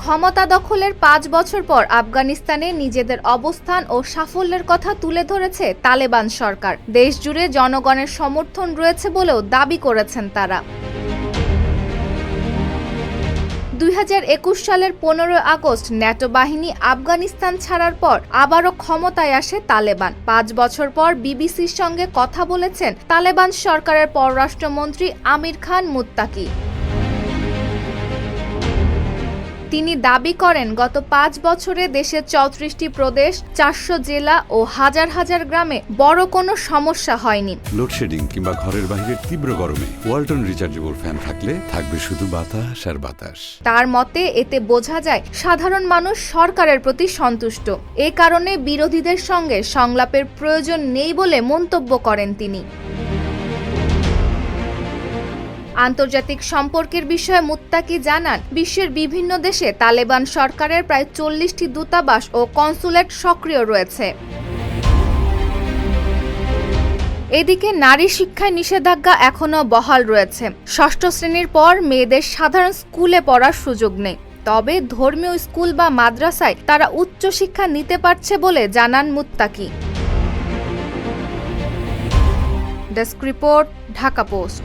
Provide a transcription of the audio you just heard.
ক্ষমতা দখলের ৫ বছর পর আফগানিস্তানে নিজেদের অবস্থান ও সাফল্যের কথা তুলে ধরেছে তালেবান সরকার। দেশজুড়ে জনগণের সমর্থন রয়েছে বলেও দাবি করেছেন তারা। ২০২১ সালের ১৫ আগস্ট ন্যাটো বাহিনী আফগানিস্তান ছাড়ার পর আবারও ক্ষমতায় আসে তালেবান। ৫ বছর পর বিবিসির সঙ্গে কথা বলেছেন তালেবান সরকারের পররাষ্ট্রমন্ত্রী আমির খান মুত্তাকি। তিনি দাবি করেন, গত ৫ বছরে দেশের ৩৪টি প্রদেশ, ৪০০ জেলা ও হাজার হাজার গ্রামে বড় কোনো সমস্যা হয়নি। লোডশেডিং কিংবা ঘরের বাইরের তীব্র গরমে ওয়ালটন রিচার্জেবল ফ্যান থাকলে থাকবে শুধু বাতাস আর বাতাস। তার মতে এতে বোঝা যায় সাধারণ মানুষ সরকারের প্রতি সন্তুষ্ট। এ কারণে বিরোধীদের সঙ্গে সংলাপের প্রয়োজন নেই বলে মন্তব্য করেন তিনি। আন্তর্জাতিক সম্পর্কের বিষয়ে মুত্তাকি জানান, বিশ্বের বিভিন্ন দেশে তালেবান সরকারের প্রায় ৪০টি দূতাবাস ও কনসুলেট সক্রিয় রয়েছে। এদিকে নারী শিক্ষায় নিষেধাজ্ঞা এখনও বহাল রয়েছে। ৬ষ্ঠ শ্রেণীর পর মেয়েদের সাধারণ স্কুলে পড়ার সুযোগ নেই। তবে ধর্মীয় স্কুল বা মাদ্রাসায় তারা উচ্চশিক্ষা নিতে পারছে বলে জানান মুত্তাকি। Desk report, Dhaka post.